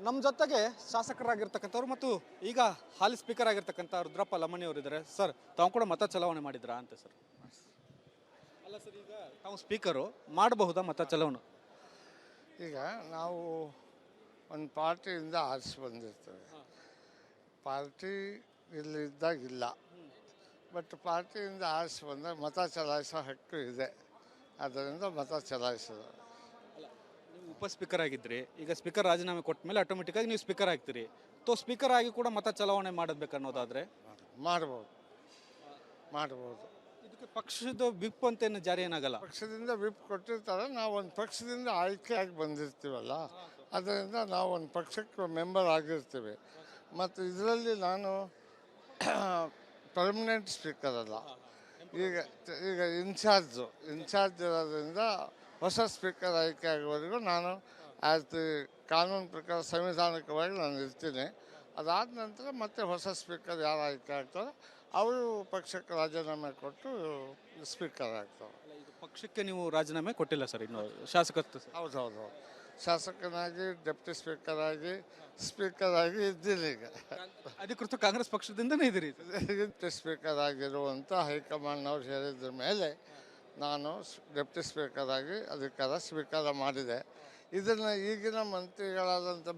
ನಮ್ಮ ಜೊತೆಗೆ ಶಾಸಕರಾಗಿರ್ತಕ್ಕಂಥವ್ರು ಮತ್ತು ಈಗ ಹಾಲಿ ಸ್ಪೀಕರ್ ಆಗಿರ್ತಕ್ಕಂಥ ರುದ್ರಪ್ಪ ಲಮಣಿ ಅವರು ಇದ್ದಾರೆ. ಸರ್, ತಾವು ಕೂಡ ಮತ ಚಲಾವಣೆ ಮಾಡಿದ್ರಾ ಅಂತ ಸರ್? ಅಲ್ಲ ಸರ್, ಈಗ ತಾವು ಸ್ಪೀಕರು ಮಾಡಬಹುದಾ ಮತ ಚಲಾವಣೆ? ಈಗ ನಾವು ಒಂದು ಪಾರ್ಟಿಯಿಂದ ಆರಿಸಿ ಬಂದಿರ್ತೇವೆ. ಪಾರ್ಟಿ ಇಲ್ಲಿದ್ದಾಗಿಲ್ಲ, ಬಟ್ ಪಾರ್ಟಿಯಿಂದ ಆರಿಸಿ ಬಂದಾಗ ಮತ ಚಲಾಯಿಸೋ ಹಕ್ಕು ಇದೆ. ಅದರಿಂದ ಮತ ಚಲಾಯಿಸೋದು. ನೀವು ಉಪ ಸ್ಪೀಕರ್ ಆಗಿದ್ರಿ, ಈಗ ಸ್ಪೀಕರ್ ರಾಜೀನಾಮೆ ಕೊಟ್ಟ ಮೇಲೆ ಆಟೋಮೆಟಿಕ್ಕಾಗಿ ನೀವು ಸ್ಪೀಕರ್ ಆಗ್ತೀರಿ. ಸ್ಪೀಕರ್ ಆಗಿ ಕೂಡ ಮತ ಚಲಾವಣೆ ಮಾಡಬೇಕನ್ನೋದಾದ್ರೆ ಮಾಡ್ಬೋದು. ಇದಕ್ಕೆ ಪಕ್ಷದ ವಿಪ್ ಅಂತೇನು ಜಾರಿ ಏನಾಗಲ್ಲ? ಪಕ್ಷದಿಂದ ವಿಪ್ ಕೊಟ್ಟಿರ್ತಾರೆ. ನಾವು ಒಂದು ಪಕ್ಷದಿಂದ ಆಯ್ಕೆಯಾಗಿ ಬಂದಿರ್ತೀವಲ್ಲ, ಅದರಿಂದ ನಾವು ಒಂದು ಪಕ್ಷಕ್ಕೆ ಮೆಂಬರ್ ಆಗಿರ್ತೀವಿ. ಮತ್ತು ಇದರಲ್ಲಿ ನಾನು ಪರ್ಮನೆಂಟ್ ಸ್ಪೀಕರ್ ಅಲ್ಲ, ಈಗ ಇನ್ಚಾರ್ಜ್ ಇರೋದ್ರಿಂದ ಹೊಸ ಸ್ಪೀಕರ್ ಆಯ್ಕೆ ಆಗುವವರೆಗೂ ನಾನು ಕಾನೂನು ಪ್ರಕಾರ ಸಂವಿಧಾನಿಕವಾಗಿ ನಾನು ಇರ್ತೀನಿ. ಅದಾದ ನಂತರ ಮತ್ತೆ ಹೊಸ ಸ್ಪೀಕರ್ ಯಾರು ಆಯ್ಕೆ ಆಗ್ತಾರೋ ಅವರು ಪಕ್ಷಕ್ಕೆ ರಾಜೀನಾಮೆ ಕೊಟ್ಟು ಸ್ಪೀಕರ್ ಆಗ್ತಾರೆ. ಪಕ್ಷಕ್ಕೆ ನೀವು ರಾಜೀನಾಮೆ ಕೊಟ್ಟಿಲ್ಲ ಸರ್ ಇನ್ನು ಶಾಸಕತ್ವ? ಹೌದು, ಶಾಸಕನಾಗಿ ಡೆಪ್ಟಿ ಸ್ಪೀಕರ್ ಆಗಿ ಇದ್ದೀನಿ. ಈಗ ಅಧಿಕೃತ ಕಾಂಗ್ರೆಸ್ ಪಕ್ಷದಿಂದನೇ ಇದ್ದೀರಿ? ಡೆಪ್ಟಿ ಸ್ಪೀಕರ್ ಆಗಿರುವಂಥ ಹೈಕಮಾಂಡ್ನವ್ರು ಹೇಳಿದ್ರ ಮೇಲೆ ನಾನು ಡೆಪ್ಟಿ ಸ್ಪೀಕರ್ ಆಗಿ ಅಧಿಕಾರ ಸ್ವೀಕಾರ ಮಾಡಿದೆ. ಇದನ್ನು ಈಗಿನ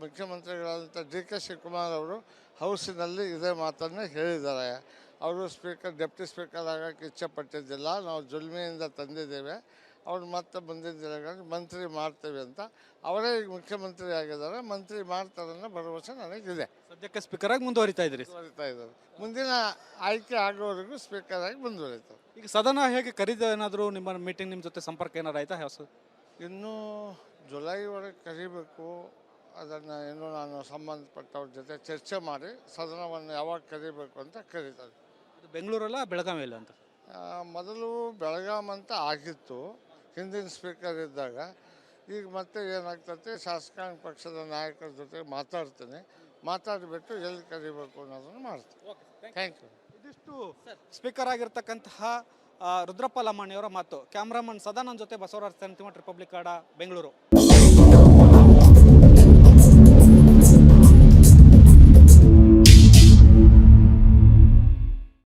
ಮುಖ್ಯಮಂತ್ರಿಗಳಾದಂಥ ಡಿ.ಕೆ. ಶಿವಕುಮಾರ್ ಅವರು ಹೌಸಿನಲ್ಲಿ ಇದೇ ಮಾತನ್ನು ಹೇಳಿದ್ದಾರೆ. ಅವರು ಡೆಪ್ಟಿ ಸ್ಪೀಕರ್ ಆಗೋಕ್ಕೆ ಇಚ್ಛೆಪಟ್ಟಿದ್ದಿಲ್ಲ, ನಾವು ಜುಲ್ಮಿಯಿಂದ ತಂದಿದ್ದೇವೆ, ಅವ್ರು ಮತ್ತೆ ಮುಂದಿನ ದಿನಗಳಲ್ಲಿ ಮಂತ್ರಿ ಮಾಡ್ತೇವೆ ಅಂತ. ಅವರೇ ಈಗ ಮುಖ್ಯಮಂತ್ರಿ ಆಗಿದ್ದಾರೆ, ಮಂತ್ರಿ ಮಾಡ್ತಾರೆ ಅನ್ನೋ ಭರವಸೆ ನನಗಿದೆ. ಸದ್ಯಕ್ಕೆ ಸ್ಪೀಕರ್ ಆಗಿ ಮುಂದುವರಿತಾ ಇದ್ದಾರೆ. ಮುಂದಿನ ಆಯ್ಕೆ ಆಗೋವರೆಗೂ ಸ್ಪೀಕರ್ ಆಗಿ ಮುಂದುವರಿತಾರೆ. ಈಗ ಸದನ ಹೇಗೆ ಕರೀದ ಏನಾದರೂ ನಿಮ್ಮ ಮೀಟಿಂಗ್ ನಿಮ್ಮ ಜೊತೆ ಸಂಪರ್ಕ ಏನಾರು ಆಯ್ತಾ? ಇನ್ನೂ ಜುಲೈ ಒಳಗೆ ಕರಿಬೇಕು. ಅದನ್ನು ಇನ್ನೂ ನಾನು ಸಂಬಂಧಪಟ್ಟವ್ರ ಜೊತೆ ಚರ್ಚೆ ಮಾಡಿ ಸದನವನ್ನು ಯಾವಾಗ ಕರಿಬೇಕು ಅಂತ ಕರೀತಾರೆ. ಅದು ಬೆಂಗಳೂರಲ್ಲ ಬೆಳಗಾವಿಯಲ್ಲ ಅಂತ? ಮೊದಲು ಬೆಳಗಾಂ ಅಂತ ಆಗಿತ್ತು ಹಿಂದಿನ ಸ್ಪೀಕರ್ ಇದ್ದಾಗ. ಈಗ ಮತ್ತೆ ಏನಾಗ್ತದೆ, ಶಾಸಕಾಂಗ ಪಕ್ಷದ ನಾಯಕರ ಜೊತೆ ಮಾತಾಡಿಬಿಟ್ಟು ಎಲ್ಲಿ ಕರಿಬೇಕು ಅನ್ನೋದನ್ನು ಮಾಡ್ತೀನಿ. Thank you. ಇದಿಷ್ಟು ಸ್ಪೀಕರ್ ಆಗಿರ್ತಕ್ಕಂತಹ ರುದ್ರಪ್ಪ ಲಮಾಣಿಯವರ ಮಾತು. ಕ್ಯಾಮ್ರಾಮನ್ ಸದಾನಂದ್ ಜೊತೆ ಬಸವರಾಜ್ ಸಂತಿಮಠ, ರಿಪಬ್ಲಿಕ್ ಕನ್ನಡ, ಬೆಂಗಳೂರು.